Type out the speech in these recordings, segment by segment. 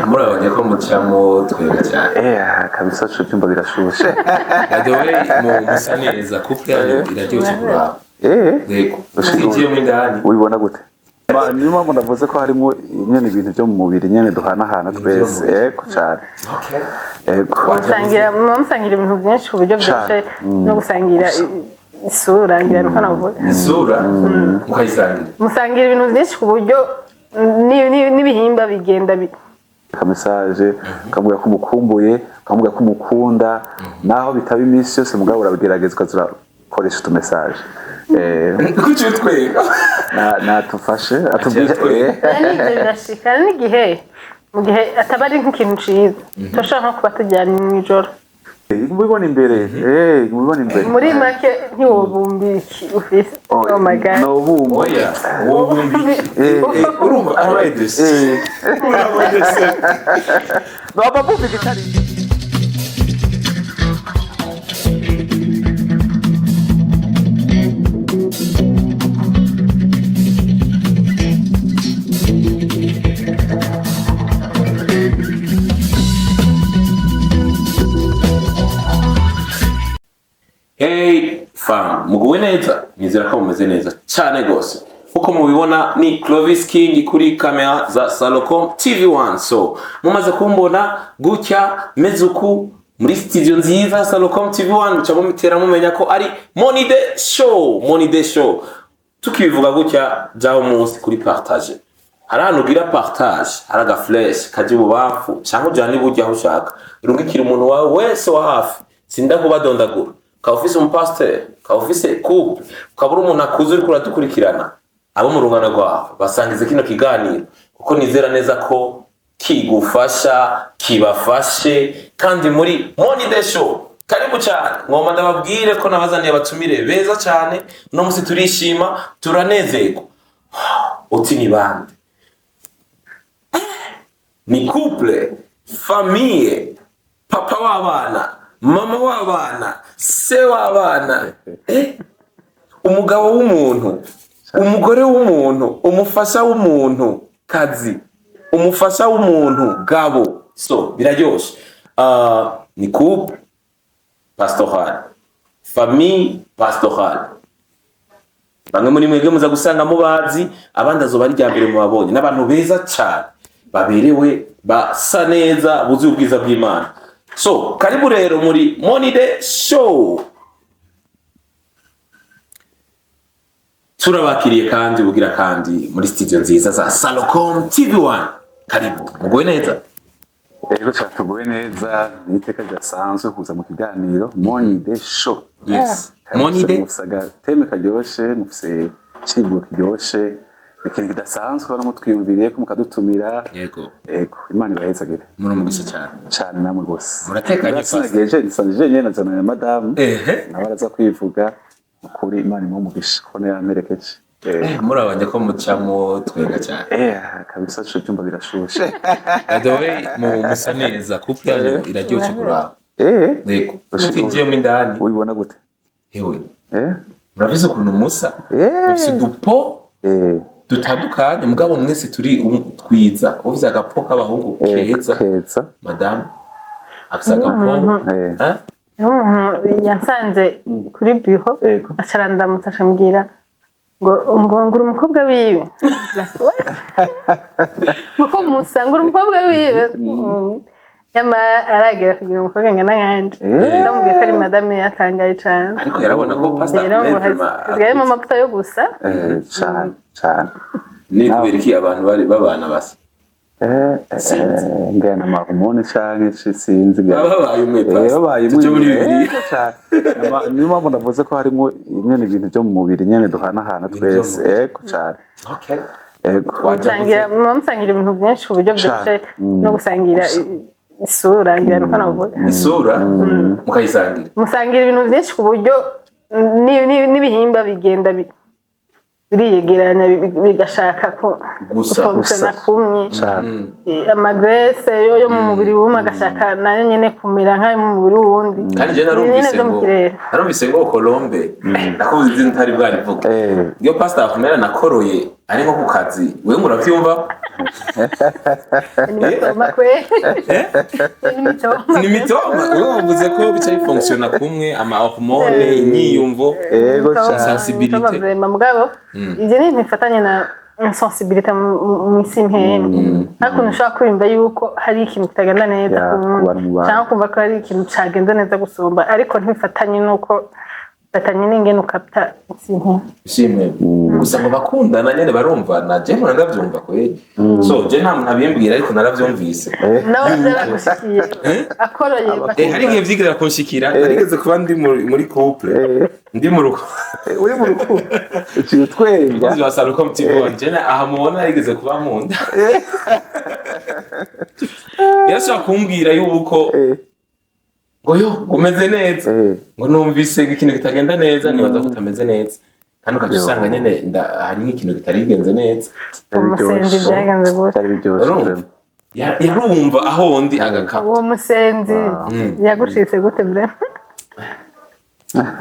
murabonye ko mucamo twega cyane kabisa cyo cyumba birashushe yadowe mu musaneza couple yanyu iraryoshye kuraba yego usigiye mu ndani ubibona gute niyo mpamvu ndavuze ko harimo nyene ibintu byo mu mubiri nyene duhanahana twese cyane musangira ibintu byinshi ku buryo byose no gusangira isura ngira nuko navuga isura mukayisangira musangira ibintu byinshi ku buryo n'ibihimba bigenda message ukamubwira ko umukumbuye ukamubwira ko umukunda naho bitaba iminsi yose mugabo urabigeragezwa turakoresha utu message kuki twega natufashe atubwira birashika n'igihe mu gihe ataba ari nk'ikintu ciza turashaka nko kuba tujyana mu ijoro mubibona imbere mubibona imbere muri make ntiwobumbiki ufise oh my god no bumbo oya wobumbiki urumva abaidesi baba bumvika cyane Hey fam, muguwe neza nizera ko mumeze neza cyane gose uko mubibona ni Clovis King kuri kamera za Salocom TV1 so mumaze kumbona gutya mezuku muri studio nziza Salocom TV1 mucamo mitera mumenya ko ari Money Day Show tukibivuga gutya jaho munsi kuri partage harano gira partage haraga flash kaje bubafu cyangwa jani burya aho ushaka irungikira umuntu wawe wese wa hafi sinda kubadondagura ka office pastor ka office couple kabura umuntu akuze uri kuratukurikirana abo mu rungano rwawe basangize kino kiganiro kuko nizera neza ko kigufasha kibafashe kandi muri Money Day Show karibu cyane ngoma ndababwire ko nabazaniye abatumire beza cyane no musi turishima turanezerwa uti ni bande ni couple famille papa w'abana mama w'abana se w'abana umugabo w'umuntu umugore w'umuntu umufasha w'umuntu kazi umufasha w'umuntu gabo so biraryoshe ni couple pastoral famille pastoral bamwe muri mwebwe muza gusanga mubazi abandi azoba ari ryambere mu babonye n'abantu beza cyane baberewe basa neza buzi ubwiza bw'Imana so karibu rero muri Money Day Show turabakiriye kandi bugira kandi muri studio nziza za Salocom TV1 karibu mugoye neza rero cyatugoye neza niteka gasanzwe kuza mu kiganiro Money Day Show yes Money Day musaga teme karyoshe mufise kigo kiryoshe ikintu kidasanzwe bano mutwiyumviriye ko mukadutumira yego Imana ibahezagire muramugisha cyane namwe rwose muratekanye fast nisanije nyene nazana madame nabaraza kwivuga kuri Imana imumugisha kone yamerekeje murabonye ko mucamo twega cyane kabisa cyo cyumba birashushe yadowe mu musaneza couple yanyu iraryoshye kuraba yego usigiye mu ndani ubibona gute hewe murabize ukuntu musa ufise dupo dutandukanye mugabo mwese turi twiza ufise agapo k'abahungu keza madame afise agapo yansanze kuri bureau acaranda mutashambwira ngo umukobwa wiwe muko musanga umukobwa wiwe yama aragira kugira umukobwa ngana nkanje ndamubwiye ko ari madame yatangaye cyane ariko yarabona ko pastor yarimo amavuta yo gusa cyane ni kubera iki abantu bari babana basa ngana mahumone canke sinzi babaye umwe pastor muri bibiri niyo mpamvu ndavuze ko harimo nyene ibintu byo mu mubiri nyene duhanahana twese cyane musangira ibintu byinshi ku buryo byose no gusangira isura ngira nuko navuga isura mukayisangira musangira ibintu byinshi ku buryo n'ibihimba bigenda biriyegeranya bigashaka ko gusa kumwe amagrese yo mu mubiri w'umwe agashaka nayo nyene kumera nk'ayo mu mubiri w'uwundi kandi je narumvise ngo Colombe nakuze izina ntari bwarivuga iyo pastor akomera nakoroye ari nko ku kazi wewe muravyumva N'imitoma kwe. N'imitoma. Ni mitoma uvuze ko bica bifunctiona kumwe ama hormone inyiyumvo Ego cyane. sensibilité Vraiment mugabo ivyo ni bifatanye na sensibilité mu isi mpemu ariko ntushobora kwiyumva yuko hari ikintu kitagenda neza cyangwa kumva ko hari ikintu cagenda neza gusumba ariko ntibifatanye nuko bifatanye n'ingene ukapta isi mpemu shimwe gusa ngo bakundana nyene barumvana je mpora ndavyumva kweli so je nta muntu abimbwira ariko naravyumvise nawe byaragushikiye akoroye hari igihe vyigera kunshikira narigeze kuba ndi muri couple ndi mu rugo uri mu rukundo uciye twenga Umukozi wa Salocom TV wanje aha mubona yarigeze kuba nkunda yashaka kumbwira yuko ngo yo umeze neza ngo numvise ikintu kitagenda neza nibaza ko utameze neza kandi ukadusanga nyene hari nk'ikintu kitarigenze neza umusenzi byagenze gute cyari biryoshye yarumva aho ndi agakapa uwo musenzi yagucitse gute bre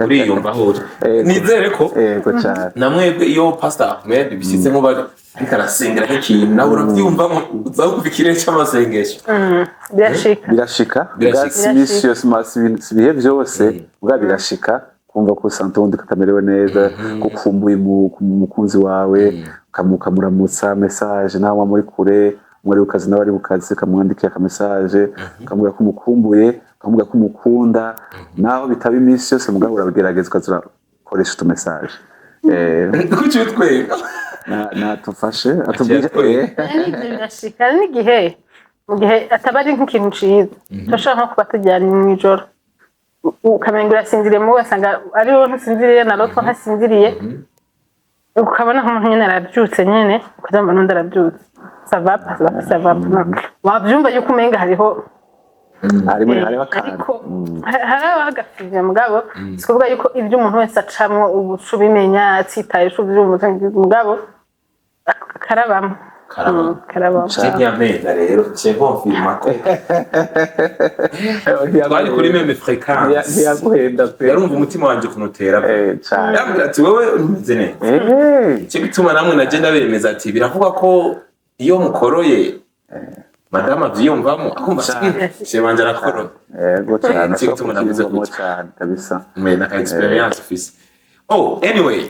uriyumva aho uri nizere ko yego cyane namwebwe iyo Pastor Ahmed bishitse nko bari ariko arasengera nk'ikintu nawe uravyumvamo uzakumva ikirere c'amasengesho birashika si ibihe byose ubwa birashika kumva ko usanga ubundi katamerewe neza gukumbuye umukunzi wawe ukamuramutsa message nawe muri kure mwari ukazi nawe ari bukazi kamwandikiye aka message ukamubwira ko umukumbuye ukamubwira ko umukunda naho bitaba iminsi yose mugabo urabigerageza ukakoresha utu message kuki utwenga natufashe atubwire birashika n'igihe mu gihe ataba ari nk'ikintu ciza turashobora nko kuba tujyanye mw'ijoro ukamenga urasinziriye mu wasanga ari wowe ntusinziriye na rotwa ntasinziriye ukabona nk'umuntu nyene arabyutse nyene ukazamba n'undi arabyutse sava wabyumva yuko umenga hariho ariko hari abagafije mugabo sikuvuga yuko ibyo umuntu wese acamwo ubuca ubimenya atsitaye uca uvyumva mugabo karabamo Nyamenda rero confirma ko twari kuri meme fréquence ntiyaguhenda pe yarumva umutima wanje kunutera yambwira ati wowe umeze neza cyo bituma namwe nagenda bemeza ati biravuga ko iyo mukoroye madama vyiyumvamo akumva se banje arakoroye yego cyane cyo bituma navuze ko cyane kabisa mwe na experience ufise anyway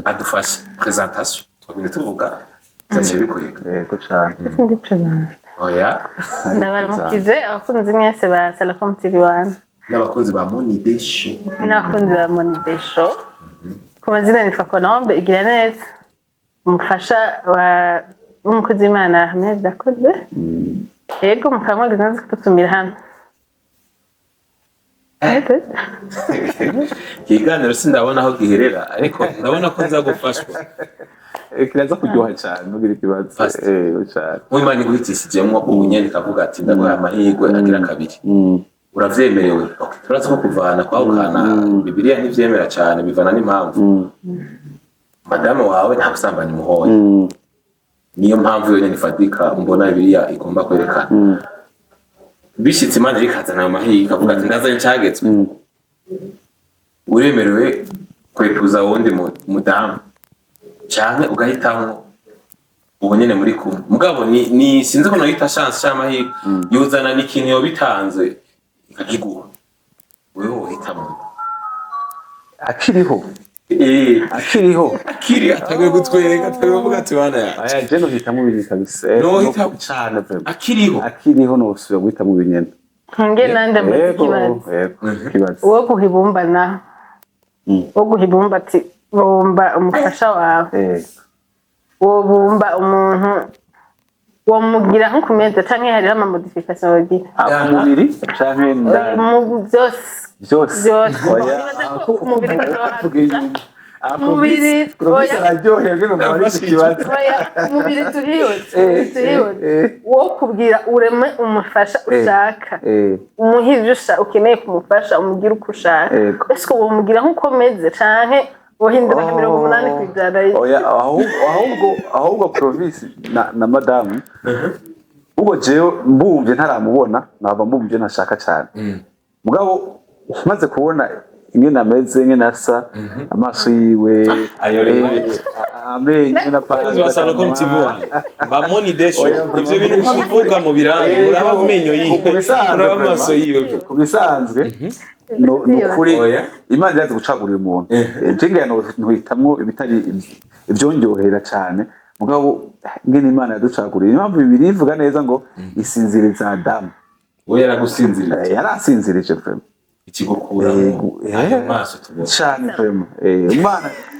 adufashe presentation twagende tuvuga Zache bikwiga. Yego cyane. Ndi present. Oya. Ndabaramukize abakunzi mwese ba Salocom TV 1. N'abakunzi ba Money Show. N'abakunzi ba Money Show. Ku mazina ni Fakonombe igira neza. Umufasha wa umukozi w'Imana Ahmed Dakoze. Yego mukamwe gizanze kutumira hano. Kiganiro sindabona aho giherera ariko ndabona ko nza gufashwa. Kiraza kuryoha cyane nugira ikibazo cyane Imana iguhitishijemo ubunyene kavuga ati ndaguha amahirwe agira kabiri uravyemerewe turaza ko kuvana kwahukana Bibiliya ntivyemera cyane bivana n'impamvu madame wawe nta busambanyi muhoye niyo mpamvu yonyene nifatika mbona Bibiliya igomba kwerekana bishitse Imana ikazana amahirwe kavuga ati ndazanye cyagetswe uremerewe kwekuza wundi mudamu cyane ugahitamo ubonyene muri kumwe mugabo ni sinzi ko noyita chance cy'amahirwe yuzana n'ikintu yo bitanze ikagiguha wewe uhitamo akiriho akiri atagiye gutwereka atavuga ati bana aya je no hitamo ibintu kabisa no hitamo cyane akiriho no usubira guhitamo ibinyene nge nande mu kibazo wo guhibumbana wo guhibumba ati bomba umufasha wawe wo bumba umuntu wo mugira nko kumeza canke hari ama modification wagira umubiri canke byose oya umubiri umubiri turiyote wo kubwira ureme umufasha ushaka umuhivyo ukeneye kumufasha umugira uko ushaka ese uwo mugira nko komeze canke wohindura 80 kwijana oya ahubwo province na madame ubwo jewe mbumvye ntaramubona naba mbumvye ntashaka cyane mugabo maze kubona ingene ameze ingene asa amaso yiwe amenyo na Kazi wa Salocom TV bamoni desho ivyo bintu bivuga mu birangi uraba amenyo yiwe uraba amaso yiwe kubisanzwe nukuri Imana yaje gucagurira umuntu jenga ntuhitamwo ibitari ivyonjohera cyane mugabo ingene Imana yaducaguriye impamvu bibiri ivuga neza ngo isinziriza Adamu we yaragusinzirije yarasinzirije pe ikigukura ayo maso tubona cyane pe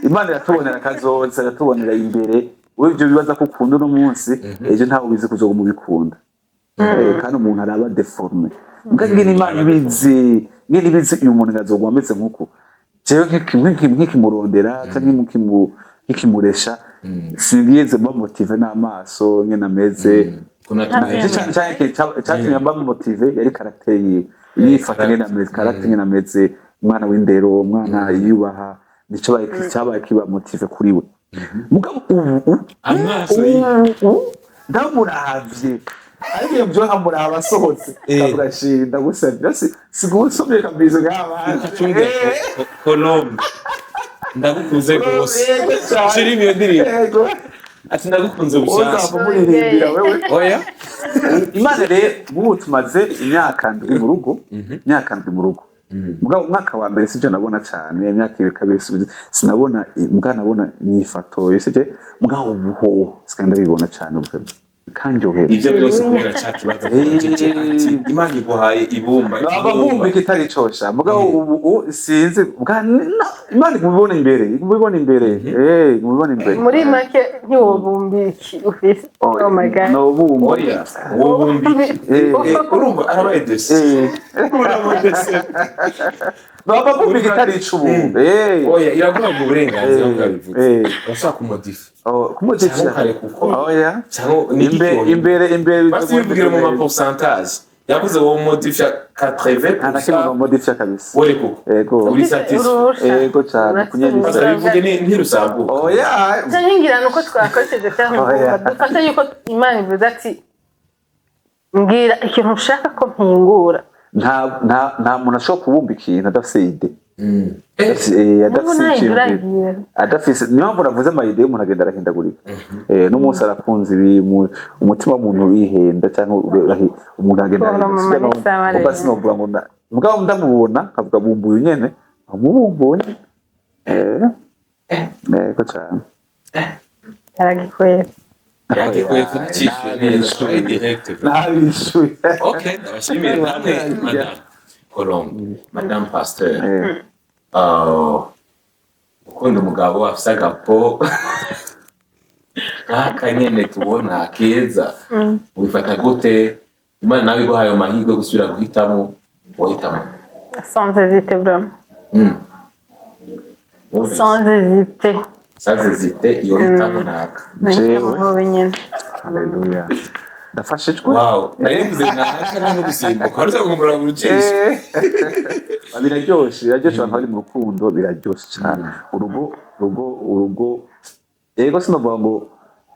Imana yatubonera kazoza yatubonera imbere we ibyo bibaza ko ukunda no munsi ejo ntawe bizi kuzoga mu bikunda kandi umuntu araba deforme ngene Imana ibizi ngene ibizi uyu muntu ngazogwa ameze nkuko jewe nk'ikimurondera cyangwa nk'ikimuresha sinigeze mba motive n'amaso ngene ameze cyane mba motive yari karakteri yifata ngene ameze karakteri ngene ameze umwana w'indero umwana yubaha nico cyabaye kiba motive kuri we mugabo ubu amaso ndamuravye ariko byo hamuraba asohotse ndagushinda gusabye sigusomye kabisa nk'abandi Colombe ndagukunze gose shiri iyo ndirimbo ati ndagukunze bushasha oya Imana rero ubu tumaze imyaka ndwi mu rugo mugabo umwaka wa mbere sije nabona cyane imyaka ibiri kabiri sinabona nabona nifato yose mugabo ubuho sikanda bibona cyane ubwo kanjohera ivyo byose kubera cyakibaza Imana iguhaye ibumba abumba kitari cosha mugabo ubu sinzi Imana mubibona imbere muri make ntiwobumbiki ufise oh my god no bumba wobumbiki urumva arabaye desi baba bumba kitari icubu oya iraguha mu burenganzira bwabivuze urashaka kumodifa kumodifa oya imbere basivugira mu pourcentage yavuze wo modifa 80% anakimwe modifa kabisa wole kuko uri satisfait cyane kunyanyisa bivuge ntirusambu oya cyangwa nuko twakoresheje cyangwa dufata yuko Imana ivuze ati mbwira ikintu ushaka ko mpingura nta muntu ashobora kubumba ikintu adafise ide adafise niyo mpamvu navuze amayide y'umuntu agenda arahindagurika n'umunsi arakunze umutima w'umuntu wihenda cyangwa umuntu agenda arahindagurika sinovuga ngo mugabo ndamubona nkavuga bumbuye nyene amubumbuye ko cyane aragikwera yakikuye kucisha neza direct nabishuye okay ndabashimira namwe madame Colombe madame Pasteur ukunda umugabo afise agapo nk'aka nyene tubona keza ubifata gute Imana nawe iguhaye amahirwe gusubira guhitamo wahitamo sans hésiter vraiment sans hésiter iyo hitamo naka haleluya ndafashijwe wow nayivuze naka no gusimbuka ariko kumbura urucisha biraryoshe abantu bari mu rukundo biraryoshe cyane urugo yego sinovuga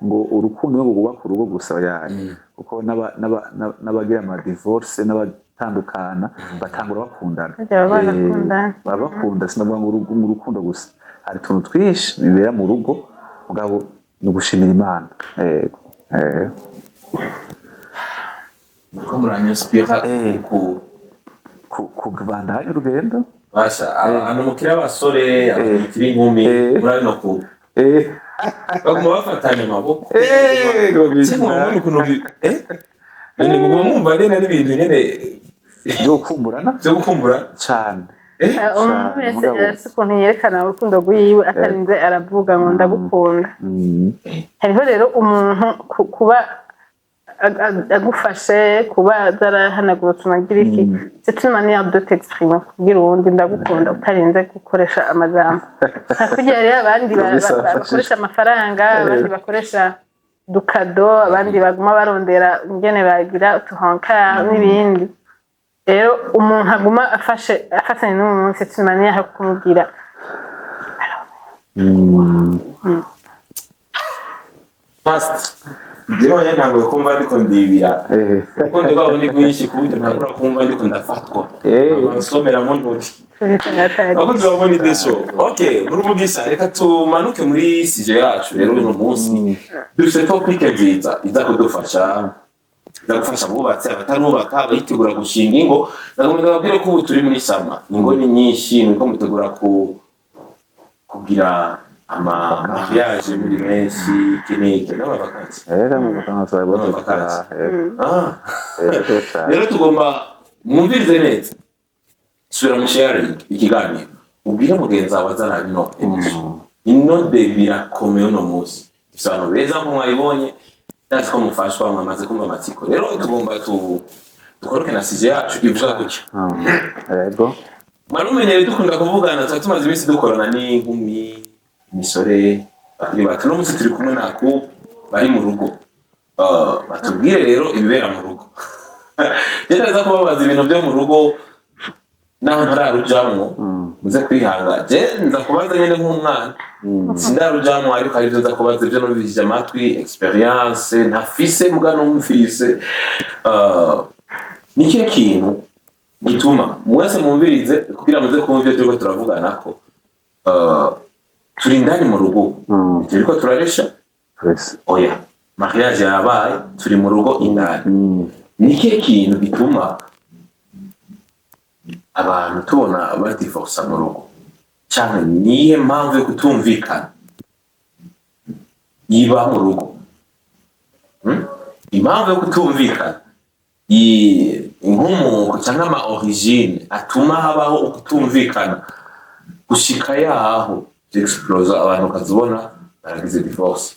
ngo urukundo no kubaka urugo gusa yaye kuko n'abagira ama divorce n'abatandukana batangura bakundana bakunda sinovuga ngo urukundo gusa hari tuntu twishi bibera mu rugo mugabo no gushimira Imana ko muranyinspira kubandanya urugendo basha abantu mukira abasore abakiri inkumi murabino ku baguma bafatanya amaboko cyangwa ukuntu ni muguma mwumva rero n'ibintu nyene byo gukumbura cyane umuntu wese arafise ukuntu yerekana urukundo rwiwe atarinze aravuga ngo ndagukunda hariho rero umuntu kuba agufashe kuba zarahanagura tunagira iki c'est une manière de t'exprimer kugira uwundi ndagukunda utarinze gukoresha amajambo kugira rero abandi bakoresha amafaranga abandi bakoresha dukado abandi baguma barondera ingene bagira utuhanka n'ibindi rero umuntu aguma afatanye n'umuntu c'est une manière yo kumubwira past Ndiyo ntabwo kumva ariko ndibira kuko ndibabo ni bwinshi kuburyo ntabura kumva ariko ndafatwa nsomera mu ntoki abakozi babona idesho. Okay, muri ubugisa reka tumanuke muri sije yacu rero uno munsi dufite topic nziza iza kudufasha ndagufasha bubatse abatarubaka abayitegura gushinga ingo ndakomeza babwire ko ubu turi muri sama ingo ni nyinshi niko mutegura kugira mariage muri menshi kineke n'abavakansi rero tugomba mwumvirize neza subira mu sharing ikiganiro ubwire mugenzi wawe azana ino de birakomeye uno munsi isano beza ko mwayibonye ndazi ko mufashwa mwamaze kumva amatsiko rero tugomba dukoroke na sije yacu ivuga gutyo yego marumenyere dukunda kuvugana tumaze iminsi dukorana n'inkumi imisore bari bato no munsi turi kumwe nako bari mu rugo batubwire rero ibibera mu rugo ndaza kubabaza ibintu byo mu rugo naho ntararujamwo muze kwihanga je nza kubaza nyene nk'umwana sindarujamwo ariko ari byo nza kubaza ibyo numvise amatwi experience ntafise mugano mufise nikihe kintu gituma mwese mumvirize kugira muze kumva ibyo turiko turavugana ko turi indani mu rugo turiko turaresha oya mariage yabaye turi mu rugo indani nikihe kintu gituma abantu tubona batiforsa mu rugo cyane niye mpamvu yo kutumvikana iba mu rugo impamvu yo kutumvikana inkomoko cyangwa ama origine atuma habaho kutumvikana gushika yaho explose abantu kazibona baragize divorce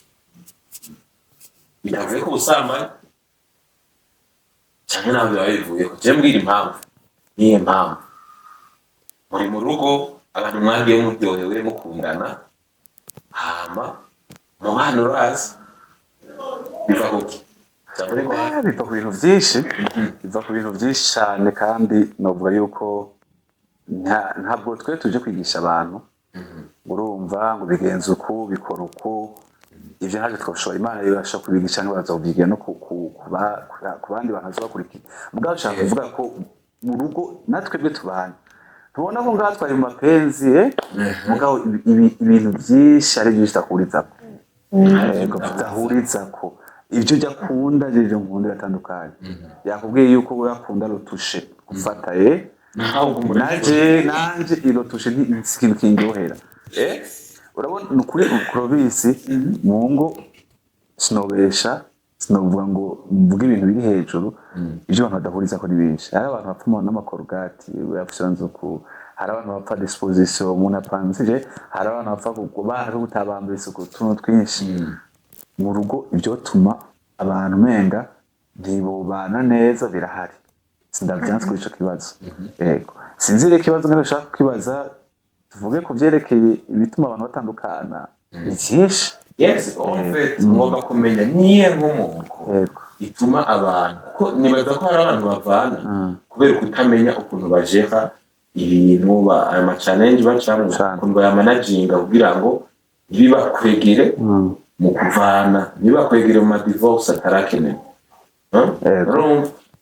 bitavuye ku busambanyi cyangwa ntabwo bivuye ko je mbwira impamvu niye mpamvu muri mu rugo abantu mwagiye muryohewe mukundana hama muhano urazi biva kuki biva ku bintu byinshi biva ku bintu byinshi cyane kandi novuga yuko ntabwo twe tuje kwigisha abantu urumva ngo bigenze uku bikora uku ibyo ntabwo twashobora imana yibasha kubigisha n'abazobyigira no ku bandi bantu bazobakurikira mugabo ushaka kuvuga ko mu rugo natwe bwe tubana tubona ko ngaho twari mu mapenzi mugabo ibintu byinshi ari byinshi takurizako tahurizako ibyo ujya kunda rero nkunda biratandukanye yakubwiye yuko yakunda rutushe gufata nanje irotushe n'ikintu kindyohera urabona nukuri Clovis mu ngo sinobesha sinovuga ngo mvuge ibintu biri hejuru ibyo abantu badahuriza ko ni benshi hari abantu bapfuma n'amakorogati yafusanze ku hari abantu bapfa disposition umuntu apanzije hari abantu bapfa kubara utabambira isuku tuntu twinshi mu rugo ibyo tuma abantu menga ntibobana neza birahari sindavyanze kuri ico kibazo yego sinzire kibazo ngero ushaka kwibaza tuvuge ku byerekeye ibituma abantu batandukana byinshi yes en fait ngomba kumenya niye nkomoko ituma abantu ko nibaza ko hari abantu bavana kubera kutamenya ukuntu bajeka ibintu ama challenge bacamo ukuntu bayamanaginga kugira ngo bibakwegere mu kuvana bibakwegere mu divorce atarakeneye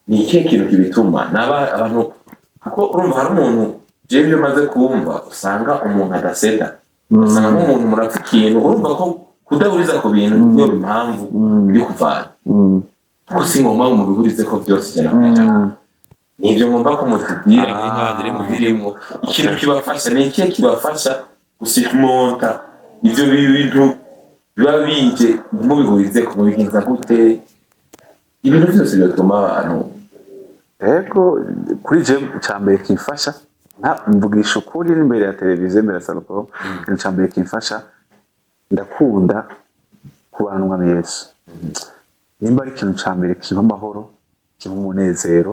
ni ikihe kintu kibituma naba abantu kuko urumva hari umuntu je byo maze kumva usanga umuntu adaseda usanga nk'umuntu murapfa ikintu urumva ko kudahuriza ku bintu niyo impamvu yo kuvana kuko si ngomba mu bihurize ko byose cyane nibyo ngomba ko mutubwira nk'intandire mu birimo ikintu kibafasha ni ikihe kibafasha gusimonta ibyo bintu biba bije mubihurize ku mubigenza gute ibintu byose bituma abantu ego kuri je cyambere kimfasha mvugisha ukuri imbere ya televiziyo imbere ya Salopro ikintu cyambere kimfasha ndakunda kubanwa na Yesu nimba ari ikintu cyambere kiba amahoro kiba umunezero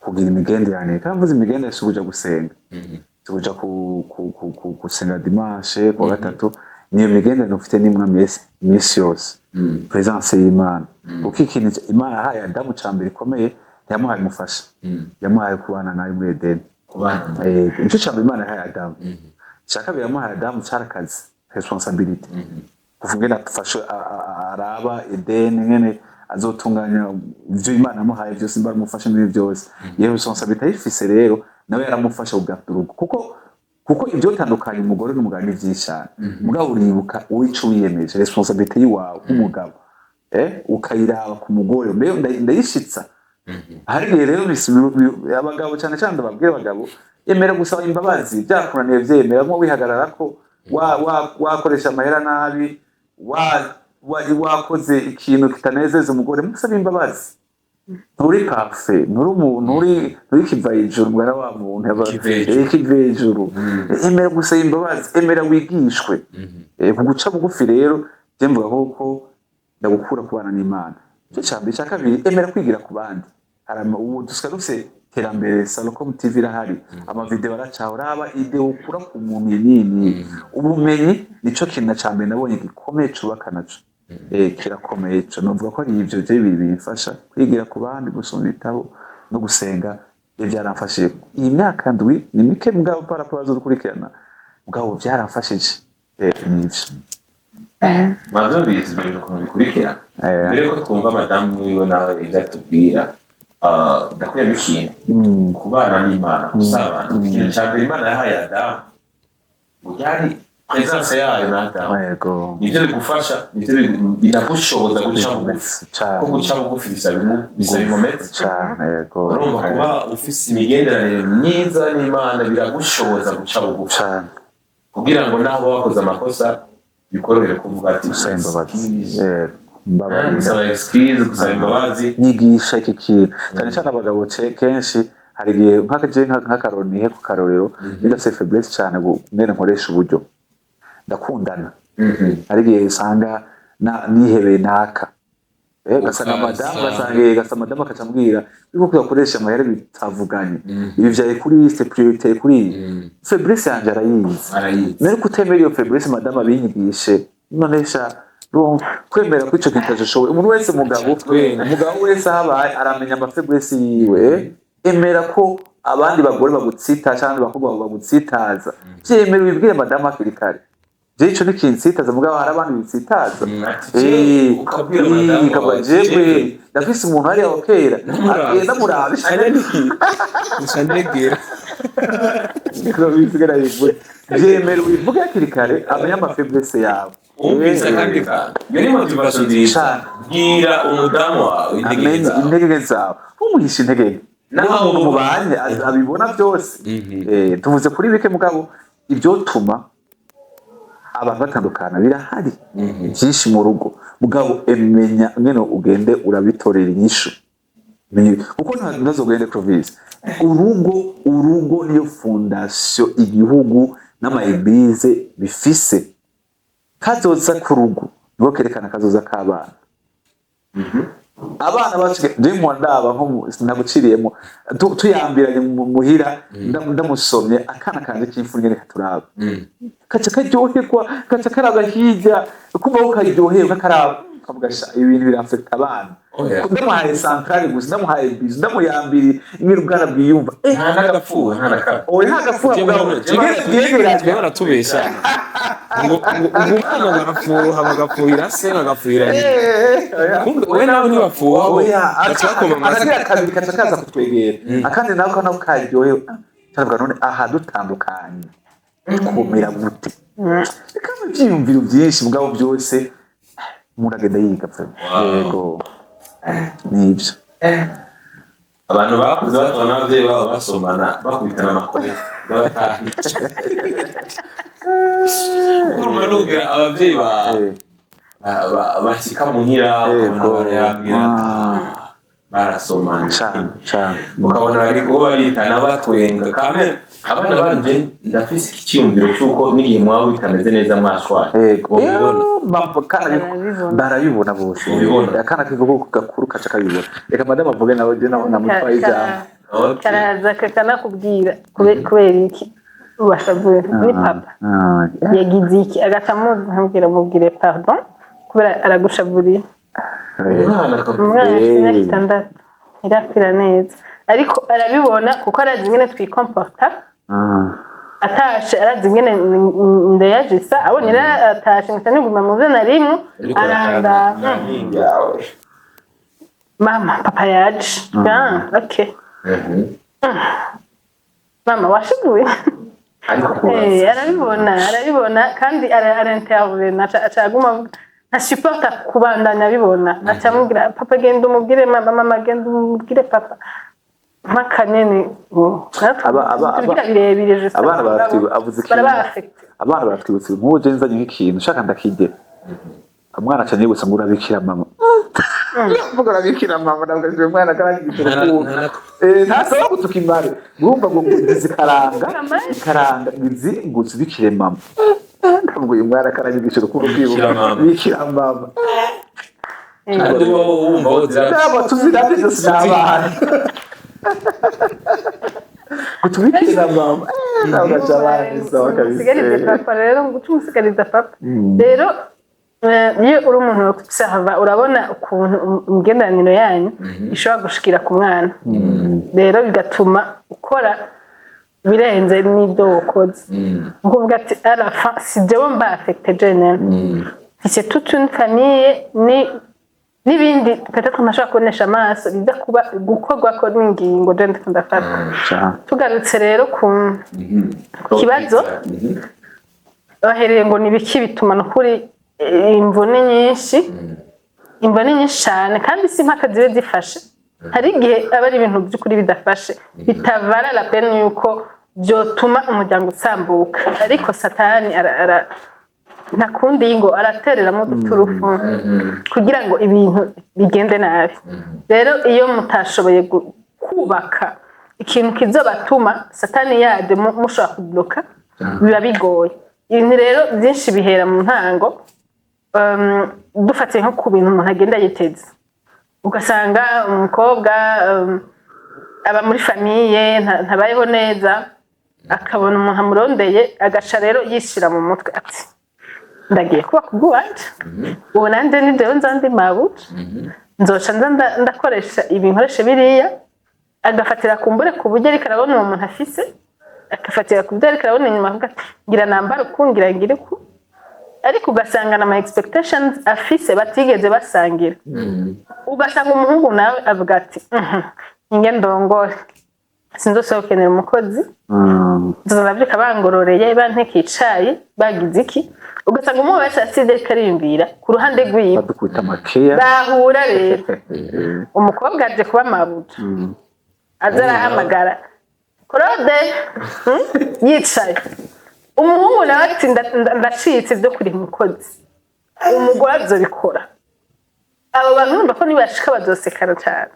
kugira imigenderanire kandi mvuze imigenderanire si ukuja gusenga si ukuja gusenga dimanche ku gatatu niyo migenderanire ufite n'umwami iminsi yose presence y'Imana kuko ikintu Imana yahaye Adamu cyambere ikomeye yamuhaye umufasha yamuhaye kubana nawe muri Edeni nicyo cyambere Imana yahaye Adamu cyakabiri yamuhaye Adamu cyarakazi responsibility kuvuga na fashe araba Edeni nyene azotunganya ivyo Imana yamuhaye byose mba mufashe muri byose yewe responsabilité yifise rero nawe yaramufasha kugaruka kuko ibyo tandukanye umugore n'umugabo by'ishana mugabo uribuka uwico wiyemeje responsabilité yiwawe nk'umugabo ukayiraba ku mugore ndayishitsa hari rero abagabo cyane cyane ndababwira abagabo emera gusaba imbabazi byakunaniye vyemera nko wihagarara ko wakoresha amahera nabi wakoze ikintu kitanezeza umugore musaba imbabazi nturi parfait nturi kiva ijuru mwana wa muntu kiva ijuru emera gusaba imbabazi emera wigishwe guca bugufi rero je mvuga ko ndagukura kubana n'Imana cyo cyambere cya kabiri emera kwigira ku bandi ubu duskaruse terambere Salocom TV irahari amavideo aracahora aba ide ukura ku muntu nini ubumenyi nico kintu cyambere nabonye gikomeye cubaka naco kirakomeye cyo novuga ko ari ivyo bibiri bifasha kwigira ku bandi gusoma ibitabo no gusenga byaramfashije iyi myaka ndwi ni mike mugabo parapazo dukurikirana mugabo byaramfashije nivyo Madame bizibero ko bikurikira mbere ko twumva madamu wiwe nawe izatubwira ndakwiye bishimye kubana n'Imana gusabana ikintu cya mbere Imana yahaye Adamu byari presence yayo na Adamu yego nivyo bigufasha nivyo binagushoboza guca bugufi ko guca bugufi bisaba imometse cyane yego urumva kuba ufise imigenderanire myiza n'Imana biragushoboza guca bugufi kugira ngo naho wakoze amakosa bikorere kuvuga ati gusaba imbabazi nyigisha iki kintu cyane cyane abagabo kenshi hari igihe nk'akaronihe ku karorero bidafite faiblesse cyane ngene nkoresha uburyo ndakundana hari igihe usanga nihebeye naka gasanga madamu akacambwira yuko kuyakoresha amahera bitavuganye ibi vyaye kuri liste priorité kuri faiblesse yanje arayizi nari kutemera iyo faiblesse madamu abinyigishe nonesha kwemera ko ico kitajoshoboye umuntu wese umugabo wese habaye aramenya amafaiblesse yiwe emera ko abandi bagore bagutsita cyangwa abakobwa bagutsitaza vyemera ubibwire madamu akiri kare je ico nikinsitaza mugabo hari abandi bitsitaza ukabwira madamu jewe ndafise umuntu hari aho kera ndamurabisha nshandegera bivugira bivuze vyemera ubivuge akiri kare amenya amafaiblesse yawe umvise kandi iyo ni motivation nziza bwira umudamu wawe intege zawe umuhisha intege naho mubanye abibona byose tuvuze kuri bike mugabo ibyo tuma abantu batandukana birahari byinshi mu rugo mugabo emenya ngene ugende urabitorera inyishu kuko ntazo ugende Clovis urugo niyo fondation igihugu n'amaeglise bifise kazoza ku rugo niho kerekana kazoza k'abana abana bacu ndimo ndaba nko naguciriyemo tuyambiranye muhira ndamusomye akana kanje k'imfungene katuraba kaca karyoherwa kaca karaba hirya kubaho karyoherwa kakaraba kavugasha ibintu birafeta abana ndamuhaye centrale gusa ndamuhaye bizu ndamuyambiri imirugana bwiyumva nta nagapfuwe nta nagapfuwe baratubesha ngo umwana barafuha bagafuhira se bagafuhira we nawe ntibafuha aragira kabiri kaca kaza kutwegera akandi nako nako karyohewe cyangwa none aha dutandukanye kumera gute kandi byiyumviro byinshi mugabo byose muragenda yiga yego nibyo abantu bakuze batona abavyeyi babo basomana bakubitana amakore n'abatahi urumva nugira abavyeyi bashika muhira barasomana ukabona bariko baritana batwenga kame abana banje ndafise icyumviro cyuko n'igihe mwawe bitameze neza mwashwaye barabibona bose akana kivuga gakuru kaca kabibona reka madamu avuge nawe je namutwaye ijambo karaza kakanakubwira kubera iki ubashavuye ni papa yagize iki agatamuz mubwire pardon kubera aragushavuriye umwana itandatu irapfira neza ariko arabibona kuko arazi ingene twikomporta atashe arazi ingene ndayajisa abonye atashe ngita niguma muze na rimwe aranda mama papa yaje okay mama washiguye arabibona kandi araintervene acaguma ntasupport kubandanya bibona acamubwira papa genda umubwire mama genda umubwire papa makanyene tugira birebire je abana baratwibutse nk'uje nzanye nk'ikintu shaka ndakige umwana acanyibutsa ngo urabikira mama vuga urabikira mama ndabwo umwana karangishira ntasaba gutukimare urumva ngo zikaranga izi ngo zibikire mama ndabwo uyu mwana karangishira ukuntu bikira mama kandi wumva uzira tuzirabye sinabana kutubikira mama ntabwo cyabanye sawa kabisa sigarize papa rero ngucumusigariza papa rero iyo uri umuntu wo kusahava urabona ukuntu imigenderaniro yanyu ishobora gushikira ku mwana rero bigatuma ukora birenze n'ibyo wakoze nguvuga ati arafa si jewe mba affecté jeune c'est toute une famille n'ibindi peut-être ntashobora kubonesha amaso biza kuba gukorwa ko n'ingingo je ndafata tugarutse rero ku kibazo bahereye ngo nibiki bituma nukuri imvune nyinshi cyane kandi si mpaka zibe zifashe hari igihe aba ari ibintu by'ukuri bidafashe bitavara la peine yuko byotuma umuryango usambuka ariko satani ntakundi ngo aratereramo duturufu kugira ngo ibintu bigende nabi rero iyo mutashoboye kubaka ikintu kizobatuma satani yaje mushobora kubloka biba bigoye ibintu rero byinshi bihera mu ntango dufatiye nko ku bintu umuntu agenda yiteze ugasanga umukobwa aba muri famiye ntabayeho neza akabona umuntu amurondeye agaca rero yishira mu mutwe ati ndagiye kuba kubwanje ubu nanjye ni jewe nzandi mabuja nzoca ndakoresha ibinkoresha biriya agafatira kumbure ku buryo ariko arabona uwo muntu afise agafatira ku buryo ariko arabona inyuma avuga ati ngira nambara ukungira ngire ku ariko ugasanga na expectations afise batigeze basangira ugasanga umuhungu nawe avuga ati inge ndongore sinzosohokenera umukozi nzonavyuka bangororeye bantekicaye bagize iki ugasanga umwe wese asize kariyumvira ku ruhande rwiwe badukubita makeya bahura rero umukobwa aje kuba mabuja azarahamagara Claude yicaye umuhungu nawe ati ndacitse byo kuri umukozi umugore azobikora abo bantu numva ko nibashika bazosekana cyane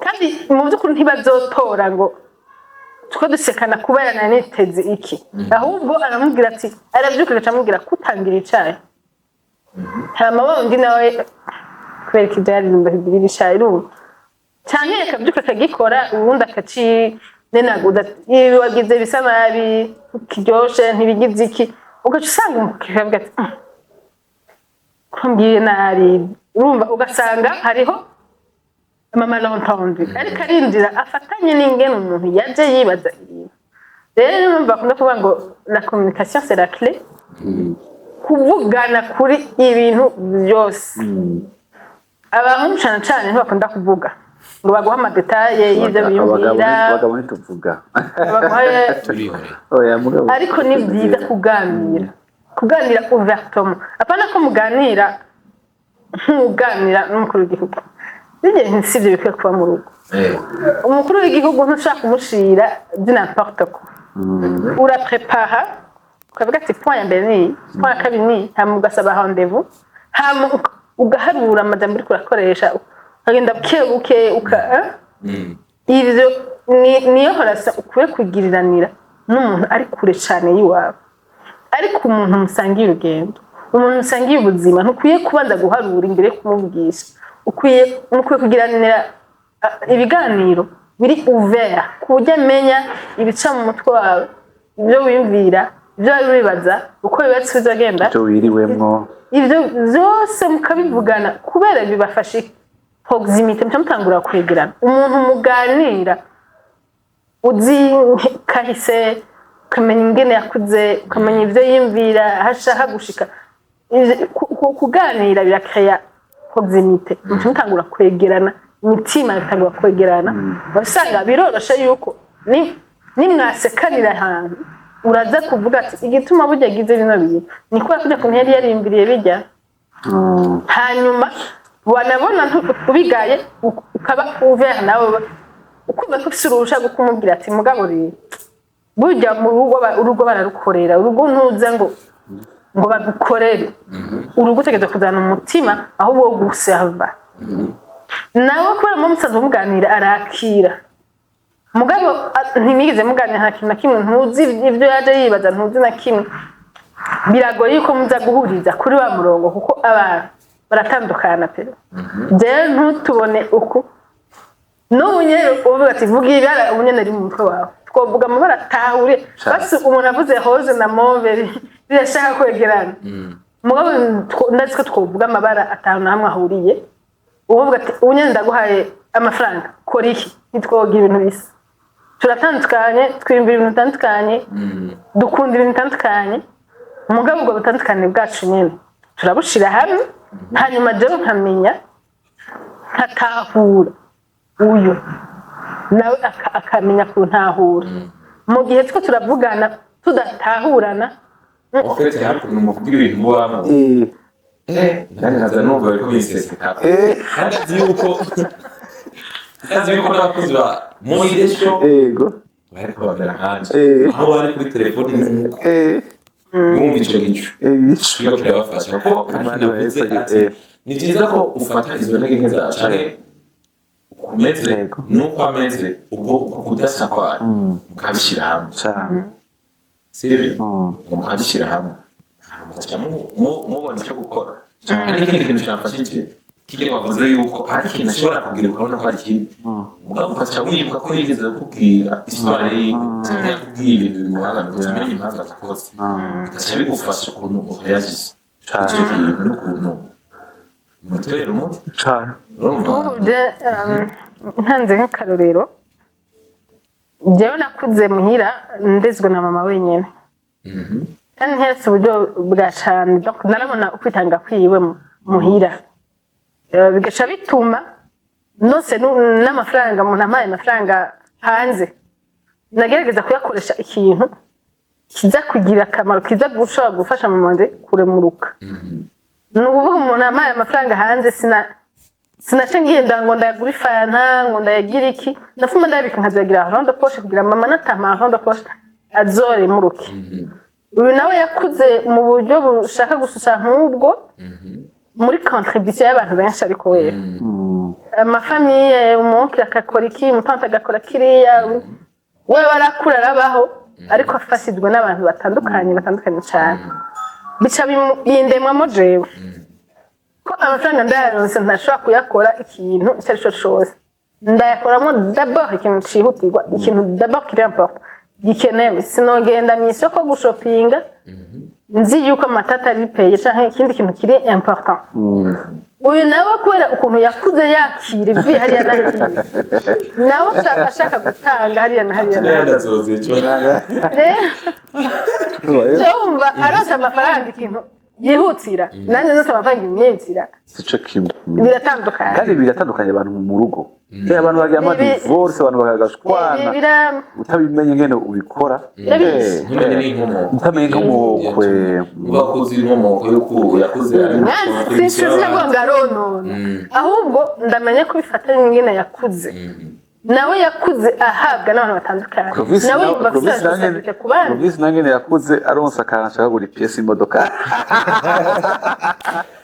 kandi mu by'ukuri ntibazotora ngo tuko dusekana kuberana niteze iki ahubwo aramubwira ati arabyuka acamubwira kutangira icyayi hama wundi nawe kubera ikijari numva hibiri icyayi rumva cyane akabyuka akagikora ubundi akaci nenaguda wagize bisa nabi kiryoshe ntibigize iki ugaca usanga umukiriya avuga ati kumbwiye nari urumva ugasanga hariho mama l'entendre ariko arindira afatanye n'ingene umuntu yaje yibaza ibintu rero numva bakunda kuvuga ngo la communication c'est la clé kuvugana kuri ibintu byose abantu cyane ntibakunda kuvuga ngo baguha amadetaye y'ibyo biyumvira abagabo ntituvuga ariko ni byiza kuganira ouvertement apana ko muganira nk'uganira n'umukuru w'igihugu bijye sivyo bikwiye kuba mu rugo umukuru w'igihugu ntushaka kumushira n'importe quoi uraprepara ukavuga ati point ya mbere ni point ya kabiri ni hama ugasaba rendez-vous hama ugaharura amajambo uriko urakoresha ukagenda buke ivyo niyo horasa ukwiye kugiriranira n'umuntu ari kure cyane yiwawe ariko umuntu musangiye urugendo umuntu musangiye ubuzima ntukwiye kubanza guharura imbere yo kumubwisha ukwiye kugiranira ibiganiro biri ouvert ku buryo amenya ibica mu mutwe wawe ibyo wiyumvira ibyo wibaza uko bibatse bizagenda ibyo wiriwemwo ibyo byose mukabivugana kubera bibafashe proximité mutangura kwegerana umuntu muganira uzi kahise ukamenya ingene yakuze ukamenya ibyo yimvira hashaka gushika kuganira birakaya proximité mutangura kwegerana imitima itagwa kwegerana basanga biroroshe yuko ni mwasekanira ahantu uraza kuvuga ati igituma burya gize bino bintu ni kwa kujya ku nteri yarimbiriye bijya hanyuma wanabona ubigaye ukaba uvera nawe ukumva ko surusha gukumubwira ati mugabo rero burya mu urugo bararukorera urugo ntuza ngo bagukorere urugo utegeza kuzana umutima aho wo gusava nawe kubera mu musaza umuganira arakira mugabo ntimigeze muganira nta kintu na kimwe ntuzi ibyo yaje yibaza ntuzi na kimwe biragoye yuko muza guhuriza kuri wa murongo kuko abantu baratandukana pe je ntutubone uku n'ubunyero uvuga ati vuga ibara ubunyene ari mu mutwe wawe twovuga mu baratahure basi umuntu avuze hose na move birashaka kwegerana mugabo ndazi ko twovuga amabara atanu namwe ahuriye uvuga ati ubunyene ndaguhaye amafaranga kora iki nitwoga ibintu bisa turatandukanye twimvira ibintu bitandukanye dukunda ibintu bitandukanye mugabo ubwo butandukanye bwacu nyene turabushira hamwe hanyuma jewe nkamenya nkatahura uyu nawe akamenya kuntahura mu gihe two turavugana tudatahurana ofete hapo n'umuvuga ibintu mubamo naza numva ko biseseka Kazi yuko n'abakozi ba Moidesho yego bari kubagara hanze aho bari kuri telefone yumva ico gicu iyo kirabafasha ko ni byiza ko ufata izo ntege nke za cane ukomeze nuko ameze ubwo kudasa kwa mukabishira hamwe sivyo mukabishira hamwe mubona icyo gukora hari ikindi kintu cyafashije kile wavuze yuko hari ikintu ashobora kugira ukabona ko ari kimwe mugabo ukaca wibuka ko yigeze kukubwira iswari cyangwa kubwira ibintu bimuhangana ukamenya impamvu akoze ugaca bigufasha ukuntu uyagize icyo kintu n'ukuntu umutera umuti cyane ntanze nk'akarorero jewe nakuze muhira ndezwe na mama wenyene kandi ntese uburyo bwa cane narabona ukwitanga kwiwe muhira bigaca bituma nose n'amafaranga umuntu amaye amafaranga hanze nagerageza kuyakoresha ikintu kiza kugira akamaro kiza gushobora gufasha mu monde kuremuruka ni ukuvuga umuntu amaye amafaranga hanze sinace ngenda ngo ndayagura ifanta ngo ndayagira iki nafuma ndayabika nkazagira argent de poche kugira mama natama argent de poche azoremuruke uyu nawe yakuze mu buryo bushaka gususa nk'ubwo muri contribution y'abantu benshi ariko wewe amafamiye umunkira akakora iki umutante agakora kiriya we barakura arabaho ariko afashijwe n'abantu batandukanye cyane bica bindemwamo jewe ko amafaranga ndayaronse ntashobora kuyakora ikintu icyo ari cyo cyose ndayakoramo d'abord ikintu cihutirwa ikintu d'abord kiri important gikenewe sinogenda mu isoko gushopinga nzi yuko amatata ari peye canke ikindi kintu kiri important uyu nawe kubera ukuntu yakuze yakira ivi hariya na hariya nawe ashaka gutanga hariya na hariya cyumva arose amafaranga ikintu yihutira nanjye nose amafaranga imyensira sico kimwe biratandukanye kandi biratandukanye abantu mu rugo abantu bagira ama divorce abantu bagashwana utabimenye ngene ubikora utamenye nk'umukwe bakuzi inkomoko yuko yakuze sinzi ngo ngarono ahubwo ndamenye ko bifatanye ngene yakuze nawe yakuze ahabwa n'abantu batandukanye nawe yumva afite kubana Provis nangene yakuze aronsa kanashaka guri pièce imodoka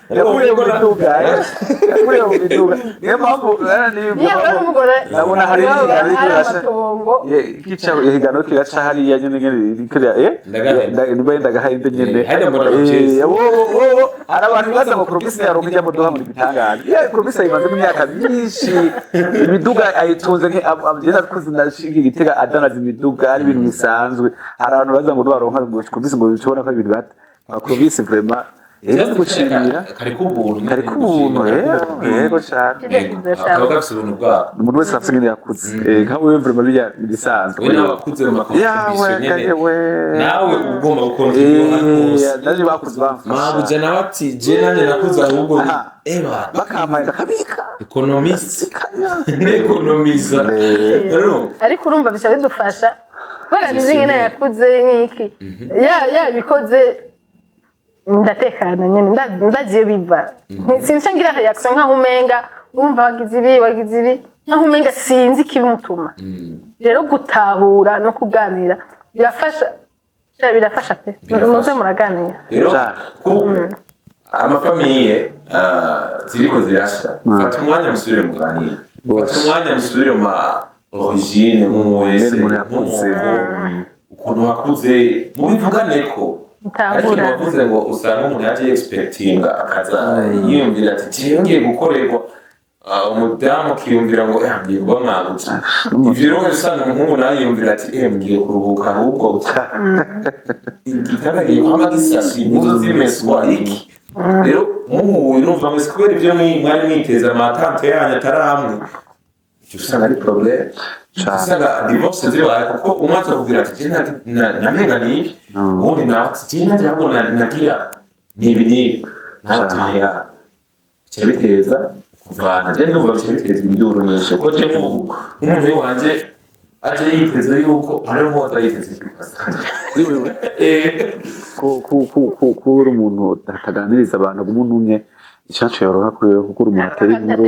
yakuriye mu biduga niyo mpamvu ndabona hari igica ihigano kiraca hariya nyene ndagahinde nyene hari abantu baza ngo Provis yaronka ijya modoka muri bitangaje Provis imaze mu myaka myinshi imiduga ayitunze agenda kuzinashinga igitega adanaza imiduga ari ibintu bisanzwe hari abantu baza ngo baronka ngo Provis ngo bicobora ko ibintu bata Provis vraiment Yego gushimira. Kari kubuntu. Kari kubuntu yego cyane. Akaba gafite ubuntu bwabo. Umuntu wese afite ingene yakuze. Nka wewe vraiment bijya bisanzwe. We nabakuze mu yawe nawe ugomba gukontribuwa. Naje bakuze bamfasha. Mabuja nawe ati je nanjye nakuze ahubwo bakampaye kabika. Economist. Economiza. Ariko urumva bisha bidufasha. Barabizi ingene yakuze nk'iki. Bikoze ndatekana nyene ndagiye biva. Sinshangira reaction nka umenga umva wagize ibi nka umenga sinzi kibimutuma. Rero gutahura no kuganira birafasha pe. Muze muraganira. Rero amafamiye ziriko zirasha. Fata umwanya musubire muganira. Fata umwanya musubire mu origine mu wese ukuntu wakuze mubivugane ko ariko bavuze ngo usanga umuntu yaje expectinga akaza yiyumvira ati cyongeye gukorerwa umudamu kiyumvira ngo ngiye kuba mwagutse ivyo rero usanga umuhungu nawe yiyumvira ati ngiye kuruhuka ahubwo igitaragiye kwama gisasi impuzu zimeswa iki rero muhuye numva mwese kubera ivyo mwari mwiteza amatante yanyu ataramwe usanga ari problème usanga divorce ziri wala kuko umwanza kugira ati jena namenga ni ubundi nawe jena jambo nagira nibi nataya cyabiteza kuvana je ndumva cyabiteza induru nyinshi ko je umuntu wanje aje yiteze yuko ari mo atayiteze kuri wewe kuri umuntu ataganiriza abantu gumunumye icyacu yoroha kuri kuko umuntu atari inkuru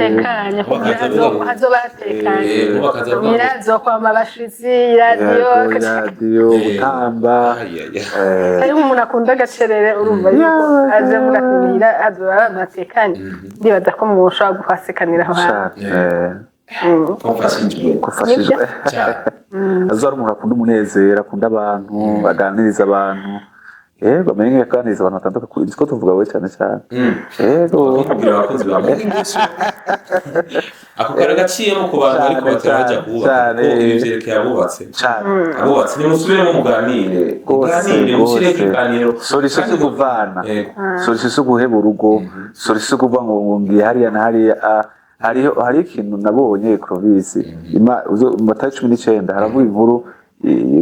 hazobatekanye mirazo kwa mabashizi radio gutamba ari umuntu akunda gacerere urumva yuko aje vuga kumira azobatekanye ndibaza ko mushobora guhasekanira aho kufashijwe azora umuntu akunda umunezero akunda abantu aganiriza abantu bamenye aganiriza abantu batandukanye ko tuvuga we cyane cyane ako karagaciyemo ku bantu ariko batarajya kubaka ko ibyerekeye abubatse abubatse nimusubire mu muganire mushyire ikiganiro solution zo kuvana solution zo guheba urugo solution zo kuvuga ngo ngiye hariya na hariya hari ikintu nabonye Clovis mu matari 19 haravuga inkuru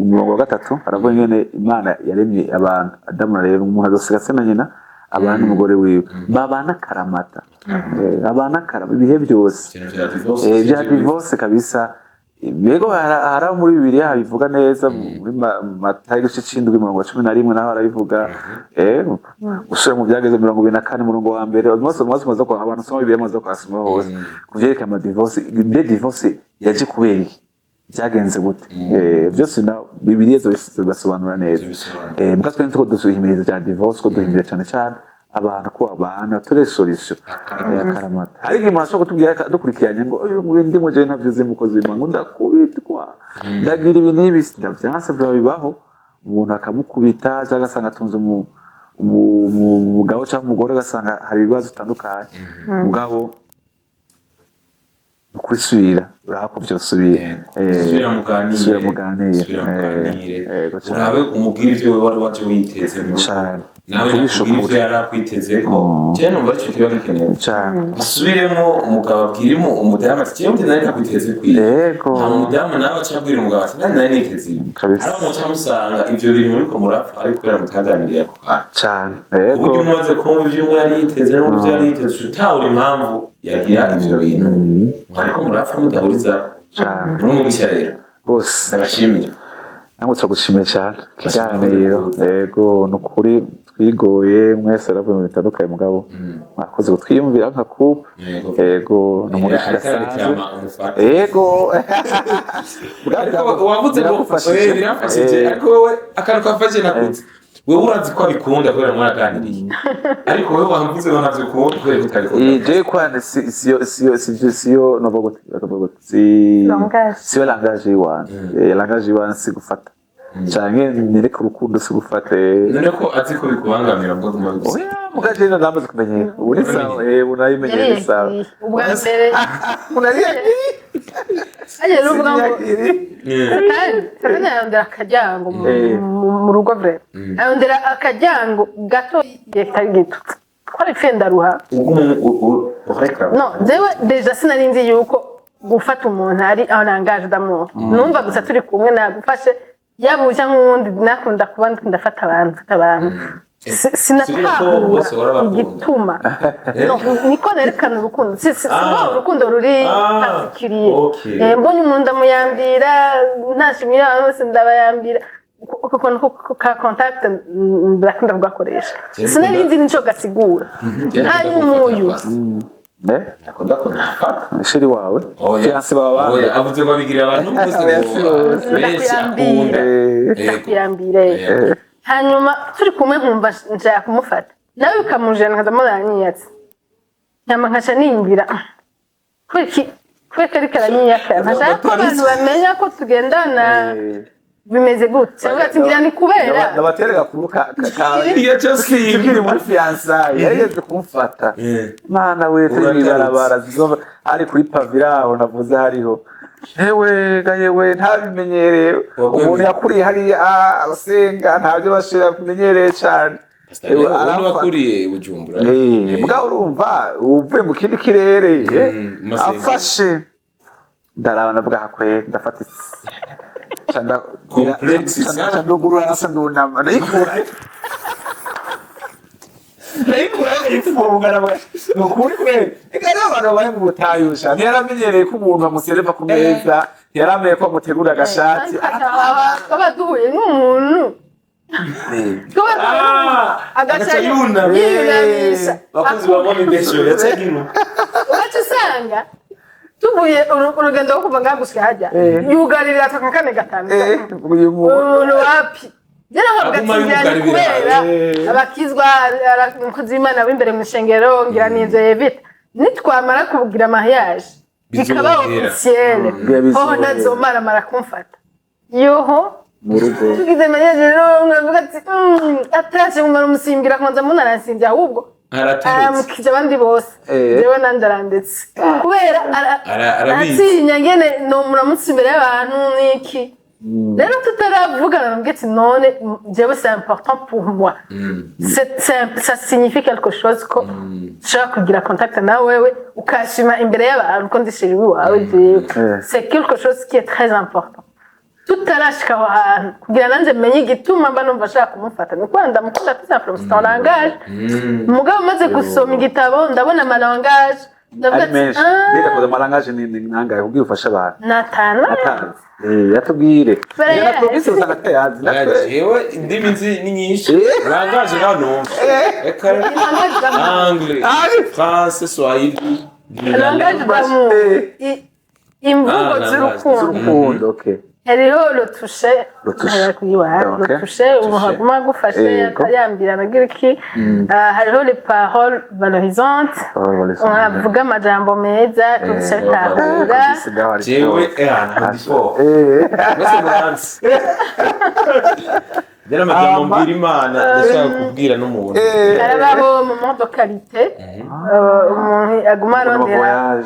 umurongo wa 3 haravuga ingene Imana yaremye abantu Adamu rero umuntu azosiga na nyina abantu n'umugore wiwe babana karamata abana karama ibihe byose bya divorce kabisa bego hara muri Bibiliya habivuga neza muri Matayo 7:11 naho arabivuga usura mu byageze 24 murongo wa mbere maze ko abantu soma Bibiliya maze ko asoma hose kuvyereka ama divorce yaje kubera byagenze gute byose na Bibiliya basobanura neza mbwa twe ntuko dusuhimiriza bya divorce ko duhimira cyane cyane abantu ko abana tore solution karamata ariko murashaka kutubwira dukurikiranye ngo ndi mu je ntavyuze mukozi w'Imana ndakubitwa ndagira ibi nibi ndavyanse bibaho umuntu akamukubita cyangwa asanga atunze umugabo cyangwa umugore gasanga hari ibibazo bitandukanye mugabo kwisubira urako byosubira muganire urabe umubwira ibyo wari waje witeze cyane nawe ubwira yari akwiteze ko cyane numva cyo kiba gikeneye cyane asubiremo umugabo abwirimo umudamu ati cyane nari nakwiteze kwiye nta mudamu nawe acabwira umugabo ati nari niteze ari mu cyamusanga ibyo bintu muri ko murapfa ariko yari mutaganiriye ko cyane uburyo umaze kumva ibyo mwari yiteze n'ubyo yari yiteze utawura impamvu yagira ibyo bintu ariko murapfa mudahuriza n'umubishya rero bose abashimira namwe turagushimiye cyane kiganiro yego nukuri twigoye mwese aravuye mu bitandukanye mugabo mwakoze gutwiyumvira nka couple yego no muri yego wavuze ngo birafashije ariko wowe akantu kafashe nakuze wewe urazi ko abikunda kubera mwaraganiriye ariko wewe wamvuze ngo navyo kubona kubera utabikunda je kwane siyo novuga siyo langage yiwana langage yiwana sigufata canke nereka urukundo sigufate none ko azi ko bikubangamira ngo gumabiza mugaje na namaze kumenyera uri sawa unayimenyera sawa ubwa mbere unariye aje ruvuga ngo kandi yandera akajyango mu rugo vre yandera akajyango gato yetari gitutse twari fendaruha no jewe deja sinari nzi yuko gufata umuntu ari en langage d'amour numva gusa turi kumwe nagufashe yabuja nk'undi nakunda kuba ndafata abantu sinatahura igituma niko nerekana urukundo si urukundo ruri particulier mbonye umuntu ndamuyambira ntashimira bose ndabayambira kuko ka contact ndakunda kugakoresha sinari nzi nico gasigura hanyuma uyu nakunda kunafata sheri wawe fiance wawe avuze ngo bigirira abantu ndakuyambire hanyuma turi kumwe nkumva nshaka kumufata nawe bikamujana nkazamuranyiyatse nyama nkaca nimbira kweki ariko aranyiyaka ntashaka ko abantu bamenya ko tugendana bimeze gute cyangwa ati ngira ni kubera nabaterega kuruka iyo cyose kiri muri fiançailles yarigeze kumfata mana we turibarabara zizoba ari kuri pavira aho navuze hariho yewe ntabimenyereye umuntu yakuriye hari abasenga ntabyo bashira kumenyereye cyane wakuriye Bujumbura mugabo urumva uvuye mu kindi kirere afashe ndaraba navuga hakwe ndafata chanda complex sana ndogurura nasa ndunama ndayikura ifunga nukuri kwe ikari abantu bari mu butayusha ntiyaramenyereye ko umuntu amusereva ku meza yaramenye ko amutegura agashati abaduhuye n'umuntu agashati bakozi babona indesho yategino uracusanga tuvuye urugendo rwo kuva ngaha gushika hajya yugarira kane gatanu umuntu wapi jera habwatinjyana kubera abakizwa umukozi w'Imana w'imbere mu ishengero ngira ninzo yevita nitwamara kubugira mariage bikaba officiel ho nazomara kumfata yoho mu rugo tugize mariage rero ngavuga ati atashe mumara umusimbira kwanza munarasinze ahubwo aramukije abandi bose jewe nandarandetse kubera aratinya ngene no muramutse imbere y'abantu niki rero tutaravugana ngetse none jewe c'est important pour moi ça signifie quelque chose ko ushaka kugira contact na wewe ukashima imbere y'abantu ko ndishiri wawe c'est quelque chose qui est très important tutarashika ahantu kugira nanje menye igituma mba numva ashaka kumufata ni kwanda mukunda tout simplement langage mugabo maze gusoma igitabo ndabona malangage ndavuga ati ndeka koza malangage ni nangaye ubwira ufasha abantu natana yatubwire natubise uzanatayazi yewe indimi ni nyinshi langage naho numva anglais français swahili langage d'amour imvugo z'urukundo okay hariho lotushe umuhaguma gufashe akayambira nagira iki hariho les paroles valorisantes unavuga amajambo meza tushakahura jewe ndifo Dera amajambo mbira Imana ndashaka kubwira n'umuntu harabaho moment de qualité umuntu aguma arondera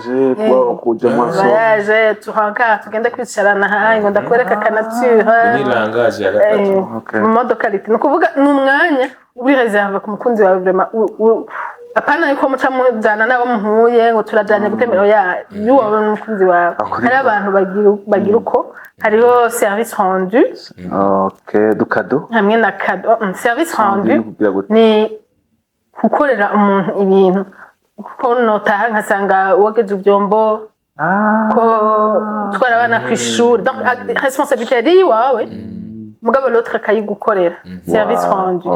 voyage tuhanka tugenda kwicarana hayi ngo ndakwereka kanature ni langage ya gatatu moment de qualité nukuvuga n'umwanya uri reserve ku mukunzi wawe vraiment apana yuko muca mujana nabo muhuye ngo turajanye gutembera ya yuwo n'umukunzi wawe hari abantu bagira uko hariho service rendu okay du cadeau hamwe na cadeau service rendu ni gukorera umuntu ibintu ko notaha nkasanga wogeje ibyombo ko twara abana ku ishuri donc responsabilité ari wawe mugabo l'autre akayigukorera service rendu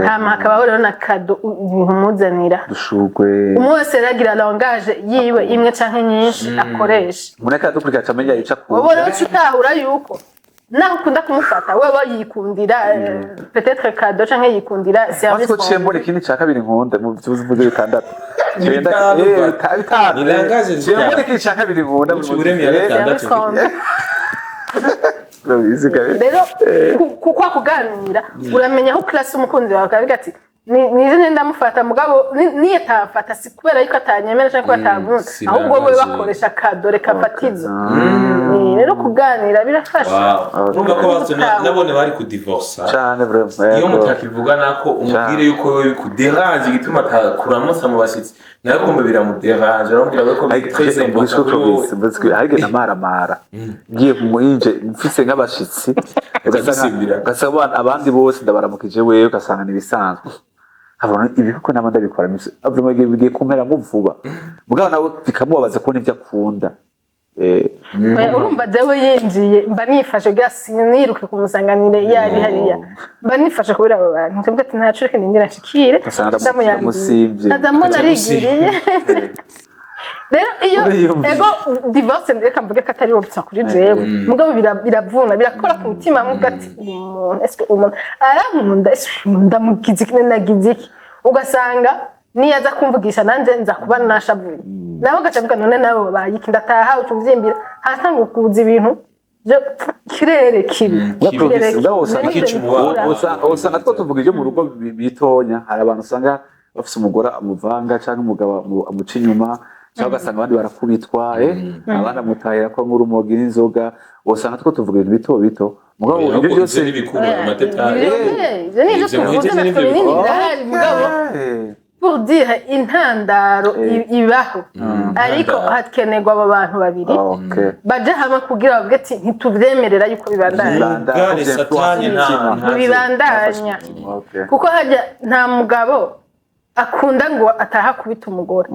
hama hakabaho rero na cadeau ibintu muzanira dushugwe umwese ragira langage yiwe imwe canke nyinshi akoresha muneka dukurika camenya yica ku wowe rero utahura yuko naho ukunda kumufata wewe yikundira peut-être cadeau canke yikundira service rendu cembo ikindi ca kabiri nkunde mu byuzuvuze bitandatu genda ni langage cembo ikindi ca kabiri nkunda mu buremi ya gatandatu rero kuko kuganira uramenya aho class umukunzi wawe akavuga ati nije ndamufata mugabo niye tafata si kubera yuko atanyemera cyangwa atankunda ahubwo we bakoresha kadore kafatizo rero kuganira birafasha numva ko basona nabone bari ku divorce cyane vraiment iyo mutakivugana ko umubwire yuko wewe kuderange gituma atakuramutsa mu bashitsi nayo kumbe biramuderange arambwira ko biteze imboga ariko namaramara ngiye kumuhinje mfise nk'abashitsi ugasanga abandi bose ndabaramukije wewe ugasanga nibisanzwe abona ibikuko n'abandi bikora mise avuma bigiye kumpera mu vuba mugabo nawe bikamubabaza ko nivyo akunda urumva jewe yinjiye mba nifashe gasi niruke kumusanganire yari hariya mba nifashe kubera abo bantu cyangwa ati ntacureke ningira nshikire ndamusimvye ndamona rigiriye rero iyo ego divorce ndeka mvuge ko atari option kuri jewe mugabo biravuna birakora ku mutima mugati umuntu est-ce que umuntu arankunda ndamugize nagize ugasanga niyaza kumvugisha nanje nza kuba nashavuye naho gacavuga none nabo bayiki ndataha ucumvyimbira hatanga kuza ibintu byo kirere kibi usanga two tuvuga ibyo mu rugo bitonya hari abantu usanga bafise umugore amuvanga cyangwa umugabo amuca inyuma cyangwa ugasanga abandi barakubitwa abandi amutahira ko nk'urumogi n'inzoga usanga two tuvuga ibintu bito bito mugabo ibyo byose bikura amatetaye pour dire intandaro ibaho ariko hakenerwa abo bantu babiri baje hamwe kugira bavuge ati ntituvyemerera yuko bibandanya kuko hajya nta mugabo akunda ngo ataha kubita umugore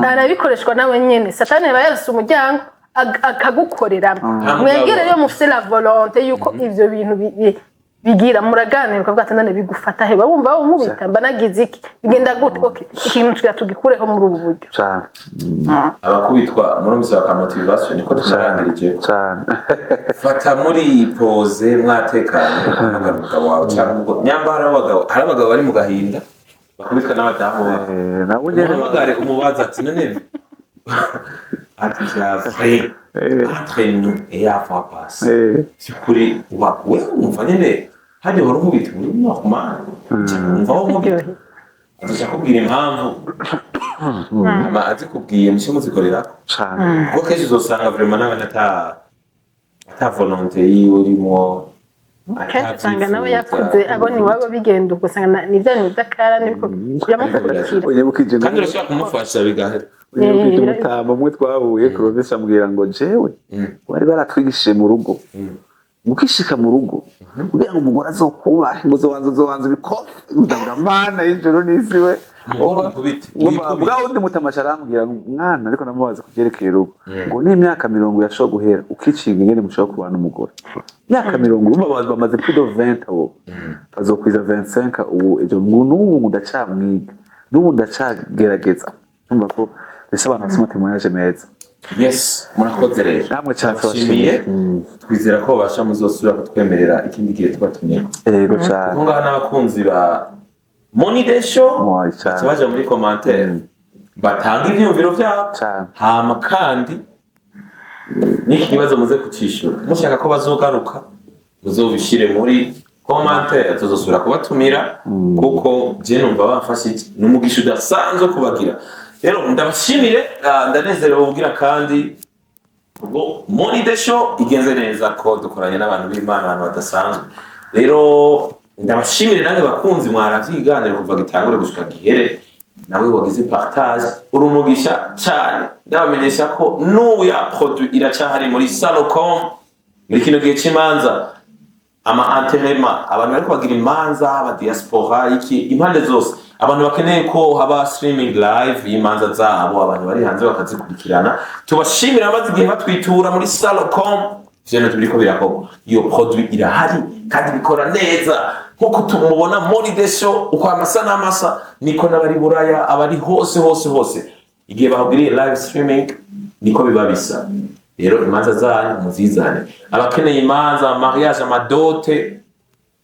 arabikoreshwa nawe nyene satani aba yarase umuryango akagukorera mwegere yo mufise la volonté yuko ivyo bintu bigira muraganira ukavuga ati none bigufata he bumva umubita mbanagize iki bigenda gute okay ikintu tugikureho muri ubu buryo cyane abakubitwa muri muzaka ka motivation niko tumarangirije cyane fata muri pose mwatekanye n'abagabo wawe cyangwa nyambara abagabo hari abagabo bari mu gahinda bakubitwa n'abadamu nawe nyene bagare umubaza ati none ati jafe entraîne et avoir passé sikuri wawe umva nyene hadi wari nkubita muri normal umva wo nkubita azakubwira impamvu ama azikubwiye mushe muzikorera cyane kuko kenshi uzosanga vraiment n'abana ata volonté yiwe urimo usanga nawe yakuze abona iwabo bigenda ugasanga nivyo bidakara nibiko yamukurikira kandi urashaka kumufasha bigahera unyibwije umutama umwe twahuye Clovis ambwira ngo jewe bari baratwigishije mu rugo mukishika mu rugo kugira ngo umugore azokubahe muzobanza bikofe ndavuga mana y'ijoro n'isi we ubwo undi mutamasha arambwira mwana ariko namubaza kugerekeye urugo ngo ni imyaka 40 yashoboye guhera ukicinga ingene mushobora kubana umugore imyaka 40 urumva bamaze plus de 20 abo bazokwiza 25 ubu ejo n'ubu ndacamwiga n'ubu ndacagerageza umva ko ese abantu bafite umutima meza yes murakoze rero namwe cyane twashimiye twizera ko babasha muzosubira kutwemerera ikindi gihe twatumye yego cyane ngo ngana n'abakunzi ba Money Day Show baje muri commentaire batanga ivyumviro vyabo hama kandi niki kibazo muze kucishura mushaka ko bazogaruka muzobishire muri commentaire tuzosubira kubatumira kuko je numva bafashije n'umugisha udasanzwe kubagira rero ndabashimire ndanezerewe ubugira kandi ubwo Money Day Show igenze neza ko dukoranye n'abantu b'Imana abantu badasanzwe rero ndabashimire nange bakunzi mwaravyiganira kuva gitangure gushika gihere nawe wagize partage urumugisha cyane ndabamenyesha ko n'ubu ya produit iracahari muri Salocom muri kino gihe cy'imanza ama antelema abantu bariko bagira imanza aba diaspora iki impande zose abantu bakeneye ko haba streaming live y'imanza zabo abantu bari hanze bakazikurikirana tubashimira abazi igihe batwitura muri Salocom vyene tubiriko birakorwa iyo produit irahari kandi bikora neza nkuko tumubona Money Day Show uko amasa n'amasa niko n'abari buraya abari hose igihe bahugiriye live streaming niko bibabisa rero imanza zanyu muzizane abakeneye imanza mariage amadote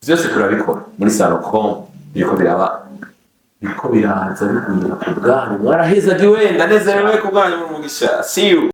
byose turabikora muri Salocom biriko biraza bigwira ku bwanyu mwarahezagiwe ndanezerewe ku bwanyu mu mugisha see you